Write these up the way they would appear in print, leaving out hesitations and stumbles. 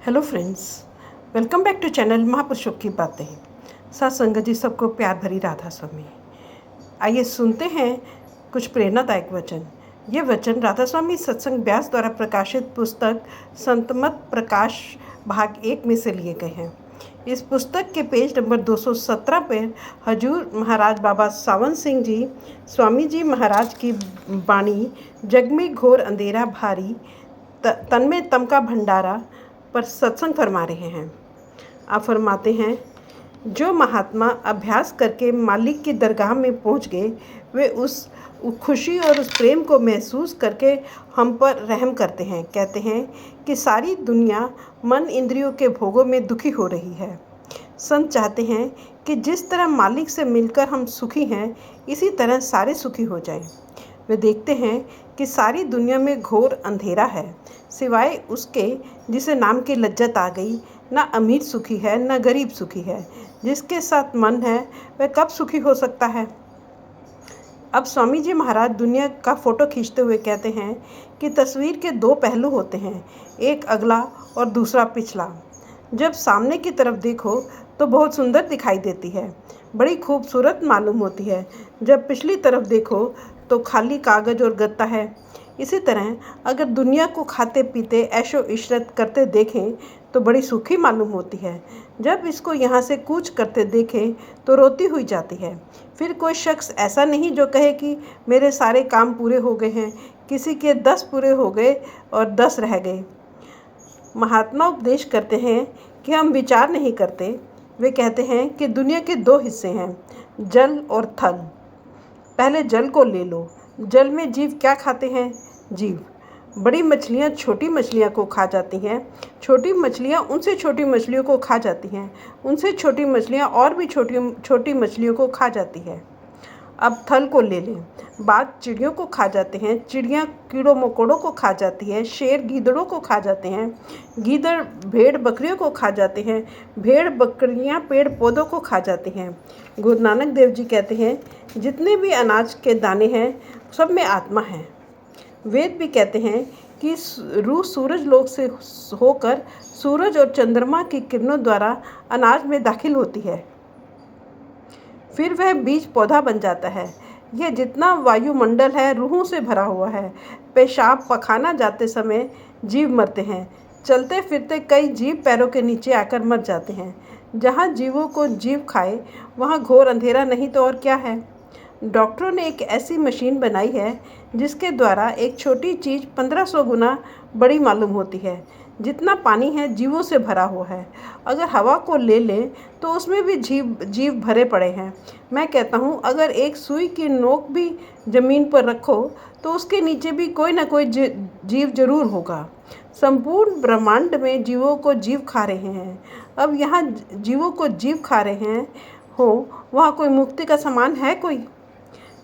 Hello friends, welcome back to channel महापुरुषों की बातें। साथ संगत जी सबको प्यार भरी राधा स्वामी। आइए सुनते हैं कुछ प्रेरणादायक वचन। ये वचन राधा स्वामी सत्संग व्यास द्वारा प्रकाशित पुस्तक संतमत प्रकाश भाग 1 में से लिए गए हैं। इस पुस्तक के पेज नंबर 217 पर हजूर महाराज बाबा सावन सिंह जी स्वामी जी महाराज की वाणी जग में घोर अंधेरा भारी तन में तम का भंडारा पर सत्संग फरमा रहे हैं। आप फरमाते हैं, जो महात्मा अभ्यास करके मालिक की दरगाह में पहुंच गए, वे उस खुशी और उस प्रेम को महसूस करके हम पर रहम करते हैं। कहते हैं कि सारी दुनिया मन इंद्रियों के भोगों में दुखी हो रही है। संत चाहते हैं कि जिस तरह मालिक से मिलकर हम सुखी हैं, इसी तरह सारे सुखी हो जाएं। वे देखते हैं कि सारी दुनिया में घोर अंधेरा है, सिवाय उसके जिसे नाम की लज्जत आ गई। ना अमीर सुखी है, ना गरीब सुखी है। जिसके साथ मन है, वह कब सुखी हो सकता है। अब स्वामी जी महाराज दुनिया का फ़ोटो खींचते हुए कहते हैं कि तस्वीर के दो पहलू होते हैं, एक अगला और दूसरा पिछला। जब सामने की तरफ देखो तो बहुत सुंदर दिखाई देती है, बड़ी खूबसूरत मालूम होती है। जब पिछली तरफ देखो तो खाली कागज़ और गत्ता है। इसी तरह अगर दुनिया को खाते पीते ऐशो इशरत करते देखें तो बड़ी सुखी मालूम होती है। जब इसको यहाँ से कूच करते देखें तो रोती हुई जाती है। फिर कोई शख्स ऐसा नहीं जो कहे कि मेरे सारे काम पूरे हो गए हैं। किसी के 10 पूरे हो गए और 10 रह गए। महात्मा उपदेश करते हैं कि हम विचार नहीं करते। वे कहते हैं कि दुनिया के 2 हिस्से हैं, जल और थल। पहले जल को ले लो। जल में जीव क्या खाते हैं? जीव। बड़ी मछलियाँ छोटी मछलियों को खा जाती हैं, छोटी मछलियाँ उनसे छोटी मछलियों को खा जाती हैं, उनसे छोटी मछलियाँ और भी छोटी मछलियों को खा जाती हैं। अब थल को ले लें। बाघ चिड़ियों को खा जाते हैं, चिड़ियाँ कीड़ों मकोड़ों को खा जाती है, शेर गीदड़ों को खा जाते हैं, गीदड़ भेड़ बकरियों को खा जाते हैं, भेड़ बकरियाँ पेड़ पौधों को खा जाती हैं। गुरु नानक देव जी कहते हैं, जितने भी अनाज के दाने हैं सब में आत्मा है। वेद भी कहते हैं कि रूह सूरज लोक से होकर सूरज और चंद्रमा की किरणों द्वारा अनाज में दाखिल होती है, फिर वह बीज पौधा बन जाता है। यह जितना वायुमंडल है रूहों से भरा हुआ है। पेशाब पखाना जाते समय जीव मरते हैं। चलते फिरते कई जीव पैरों के नीचे आकर मर जाते हैं। जहाँ जीवों को जीव खाए वहाँ घोर अंधेरा नहीं तो और क्या है। डॉक्टरों ने एक ऐसी मशीन बनाई है जिसके द्वारा एक छोटी चीज़ 1500 गुना बड़ी मालूम होती है। जितना पानी है जीवों से भरा हुआ है। अगर हवा को ले लें तो उसमें भी जीव भरे पड़े हैं। मैं कहता हूँ, अगर एक सुई की नोक भी ज़मीन पर रखो तो उसके नीचे भी कोई ना कोई जीव जरूर होगा। संपूर्ण ब्रह्मांड में जीवों को जीव खा रहे हैं। अब यहाँ जीवों को जीव खा रहे हैं हो, वहाँ कोई मुक्ति का समान है कोई?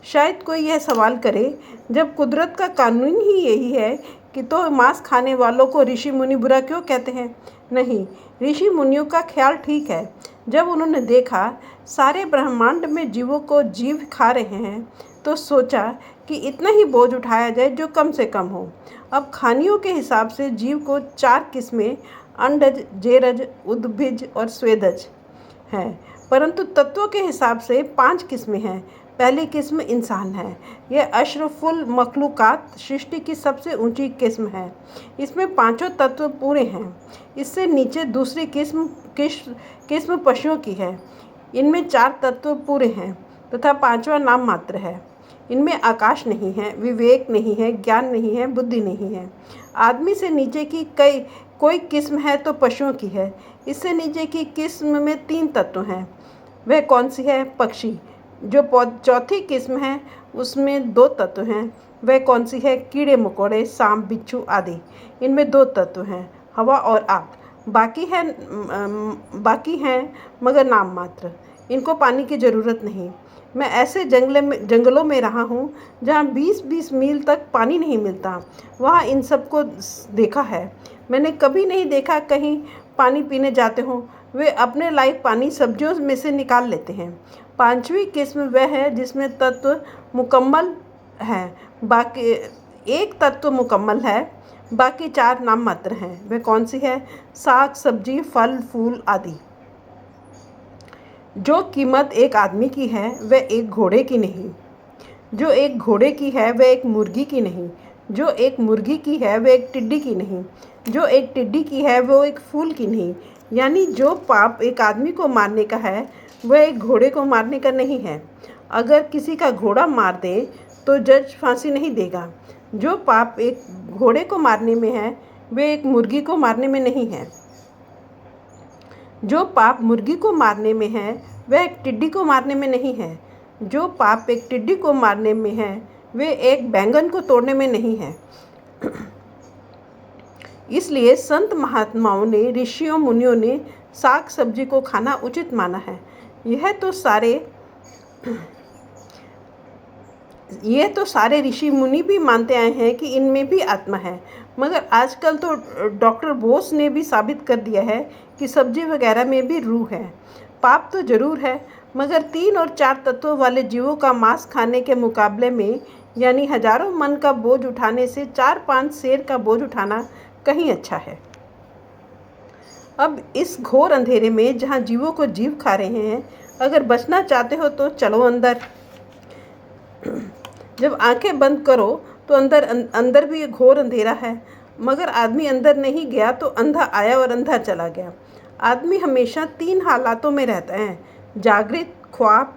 शायद कोई यह सवाल करे, जब कुदरत का कानून ही यही है कि तो मांस खाने वालों को ऋषि मुनि बुरा क्यों कहते हैं? नहीं, ऋषि मुनियों का ख्याल ठीक है। जब उन्होंने देखा सारे ब्रह्मांड में जीवों को जीव खा रहे हैं तो सोचा कि इतना ही बोझ उठाया जाए जो कम से कम हो। अब खानियों के हिसाब से जीव को 4 किस्में अंडज, जेरज, उद्भिज और स्वेदज हैं, परंतु तत्वों के हिसाब से 5 किस्में हैं। पहली किस्म इंसान है। यह अशरफुल मखलूकात सृष्टि की सबसे ऊंची किस्म है। इसमें 5 तत्व पूरे हैं। इससे नीचे दूसरी किस्म पशुओं की है। इनमें 4 तत्व पूरे हैं तथा 5वां नाम मात्र है। इनमें आकाश नहीं है, विवेक नहीं है, ज्ञान नहीं है, बुद्धि नहीं है। आदमी से नीचे की कोई किस्म है तो पशुओं की है। इससे नीचे की किस्म में 3 तत्व हैं। वह कौन सी है? पक्षी। जो चौथी किस्म है उसमें 2 तत्व हैं। वह कौन सी है? कीड़े मकोड़े, सांप, बिच्छू आदि। इनमें 2 तत्व हैं, हवा और आग। बाकी हैं मगर नाम मात्र। इनको पानी की ज़रूरत नहीं। मैं ऐसे जंगलों में रहा हूँ जहाँ 20-20 मील तक पानी नहीं मिलता। वहाँ इन सबको देखा है। मैंने कभी नहीं देखा कहीं पानी पीने जाते हों। वे अपने लायक पानी सब्जियों में से निकाल लेते हैं। 5वीं किस्म वह है जिसमें तत्व मुकम्मल हैं। बाकी एक तत्व मुकम्मल है, बाकी 4 नाम मात्र हैं। वह कौन सी है? साग, सब्जी, फल, फूल आदि। जो कीमत एक आदमी की है वह एक घोड़े की नहीं। जो एक घोड़े की है वह एक मुर्गी की नहीं। जो एक मुर्गी की है वह एक टिड्डी की नहीं। जो एक टिड्डी की है वो एक फूल की नहीं। यानी जो पाप एक आदमी को मारने का है वह एक घोड़े को मारने का नहीं है। अगर किसी का घोड़ा मार दे तो जज फांसी नहीं देगा। जो पाप एक घोड़े को मारने में है वह एक मुर्गी को मारने में नहीं है। जो पाप मुर्गी को मारने में है वह एक टिड्डी को मारने में नहीं है। जो पाप एक टिड्डी को मारने में है वे एक बैंगन को तोड़ने में नहीं है। इसलिए संत महात्माओं ने, ऋषियों मुनियों ने साग सब्जी को खाना उचित माना है। यह तो सारे ऋषि मुनि भी मानते आए हैं कि इनमें भी आत्मा है। मगर आजकल तो डॉक्टर बोस ने भी साबित कर दिया है कि सब्जी वगैरह में भी रूह है। पाप तो जरूर है, मगर 3 और 4 तत्वों वाले जीवों का मांस खाने के मुकाबले में, यानी हजारों मन का बोझ उठाने से 4-5 शेर का बोझ उठाना कहीं अच्छा है। अब इस घोर अंधेरे में जहाँ जीवों को जीव खा रहे हैं, अगर बचना चाहते हो तो चलो अंदर। जब आंखें बंद करो तो अंदर भी घोर अंधेरा है। मगर आदमी अंदर नहीं गया तो अंधा आया और अंधा चला गया। आदमी हमेशा 3 हालातों में रहता है: जागृत, ख्वाब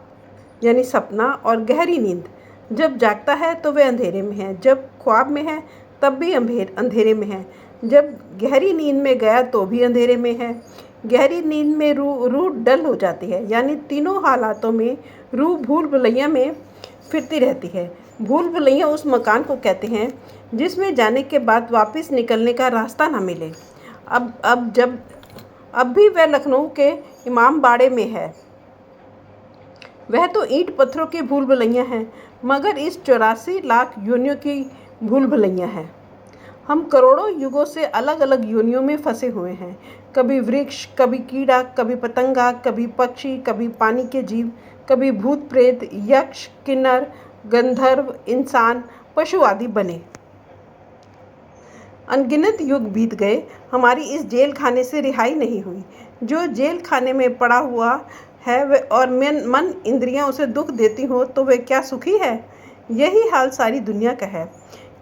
यानी सपना, और गहरी नींद। जब जागता है तो वह अंधेरे में है, जब ख्वाब में है तब भी अंधेरे में है, जब गहरी नींद में गया तो भी अंधेरे में है। गहरी नींद में रूह डल हो जाती है, यानी तीनों हालातों में रूह भूल भुलैया में फिरती रहती है। भूल भुलैया उस मकान को कहते हैं जिसमें जाने के बाद वापस निकलने का रास्ता ना मिले। अब भी वह लखनऊ के इमाम बाड़े में है। वह तो ईंट पत्थरों की भूल भुलैया है, मगर इस 84 लाख योनियों की भूल भुलैया है। हम करोड़ों युगों से अलग अलग योनियों में फंसे हुए हैं। कभी वृक्ष, कभी कीड़ा, कभी पतंगा, कभी पक्षी, कभी पानी के जीव, कभी भूत प्रेत, यक्ष, किन्नर, गंधर्व, इंसान, पशु आदि बने। अनगिनत युग बीत गए, हमारी इस जेल खाने से रिहाई नहीं हुई। जो जेल खाने में पड़ा हुआ है वह और मन इंद्रियां उसे दुख देती हो तो वह क्या सुखी है? यही हाल सारी दुनिया का है।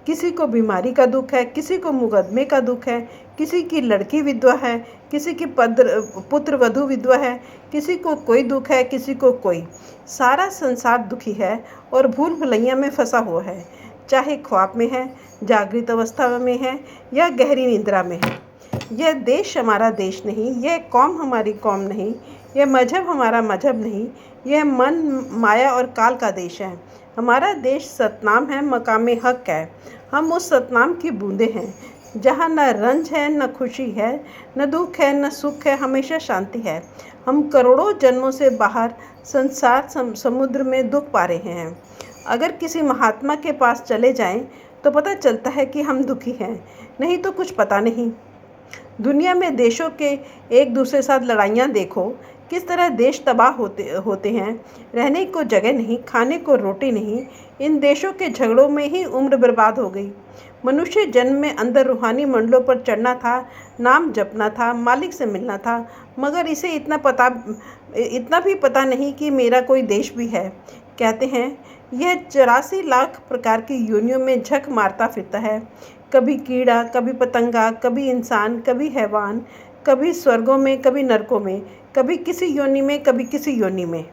किसी को बीमारी का दुख है, किसी को मुकदमे का दुख है, किसी की लड़की विधवा है, किसी की पुत्र वधू विधवा है, किसी को कोई दुख है, किसी को कोई। सारा संसार दुखी है और भूल भुलैया में फंसा हुआ है, चाहे ख्वाब में है, जागृत अवस्था में है या गहरी निद्रा में है। यह देश हमारा देश नहीं, यह कौम हमारी कौम नहीं, यह मजहब हमारा मजहब नहीं, यह मन, माया और काल का देश है। हमारा देश सतनाम है, मकामे हक है। हम उस सतनाम की बूंदे हैं जहाँ न रंज है, न खुशी है, न दुख है, न सुख है, हमेशा शांति है। हम करोड़ों जन्मों से बाहर संसार समुद्र में दुख पा रहे हैं। अगर किसी महात्मा के पास चले जाएं तो पता चलता है कि हम दुखी हैं, नहीं तो कुछ पता नहीं। दुनिया में देशों के एक दूसरे साथ लड़ाइयाँ देखो, किस तरह देश तबाह होते हैं। रहने को जगह नहीं, खाने को रोटी नहीं, इन देशों के झगड़ों में ही उम्र बर्बाद हो गई। मनुष्य जन्म में अंदर रूहानी मंडलों पर चढ़ना था, नाम जपना था, मालिक से मिलना था, मगर इसे इतना भी पता नहीं कि मेरा कोई देश भी है। कहते हैं यह 84 लाख प्रकार की योनियों में झक मारता फिरता है। कभी कीड़ा, कभी पतंगा, कभी इंसान, कभी हैवान, कभी स्वर्गों में, कभी नरकों में, कभी किसी योनि में, कभी किसी योनि में।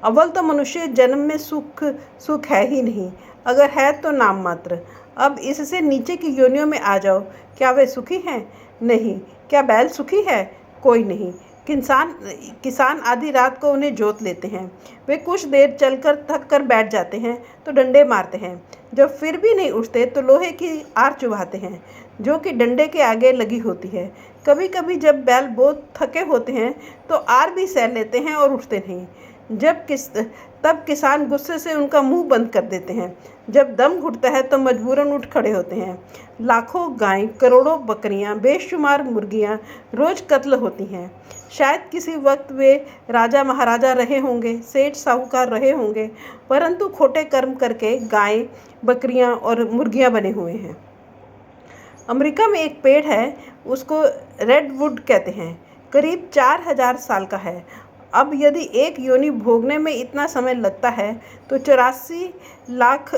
अव्वल तो मनुष्य जन्म में सुख है ही नहीं, अगर है तो नाम मात्र। अब इससे नीचे की योनियों में आ जाओ, क्या वे सुखी हैं? नहीं। क्या बैल सुखी है? कोई नहीं। किसान आधी रात को उन्हें जोत लेते हैं। वे कुछ देर चलकर थक कर बैठ जाते हैं तो डंडे मारते हैं। जब फिर भी नहीं उठते तो लोहे की आर चुभाते हैं जो कि डंडे के आगे लगी होती है। कभी कभी जब बैल बहुत थके होते हैं तो आर भी सह लेते हैं और उठते नहीं। तब किसान गुस्से से उनका मुंह बंद कर देते हैं। जब दम घुटता है तो मजबूरन उठ खड़े होते हैं। लाखों गायें, करोड़ों बकरियां, बेशुमार मुर्गियां रोज कत्ल होती हैं। शायद किसी वक्त वे राजा महाराजा रहे होंगे, सेठ साहूकार रहे होंगे, परंतु खोटे कर्म करके गायें, बकरियां और मुर्गियां बने हुए हैं। अमेरिका में एक पेड़ है, उसको रेडवुड कहते हैं। करीब 4000 साल का है। अब यदि एक योनि भोगने में इतना समय लगता है तो 84 लाख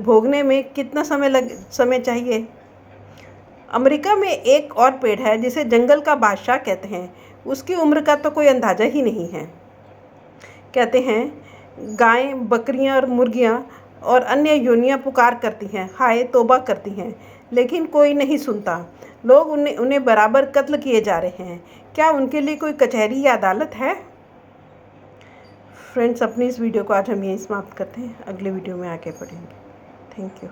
भोगने में कितना समय चाहिए। अमेरिका में एक और पेड़ है जिसे जंगल का बादशाह कहते हैं। उसकी उम्र का तो कोई अंदाज़ा ही नहीं है। कहते हैं गायें, बकरियां और मुर्गियां और अन्य योनियां पुकार करती हैं, हाय तौबा करती हैं, लेकिन कोई नहीं सुनता। लोग उन्हें बराबर कत्ल किए जा रहे हैं। क्या उनके लिए कोई कचहरी या अदालत है? फ्रेंड्स, अपनी इस वीडियो को आज हम यहीं समाप्त करते हैं। अगले वीडियो में आगे बढ़ेंगे। Thank you.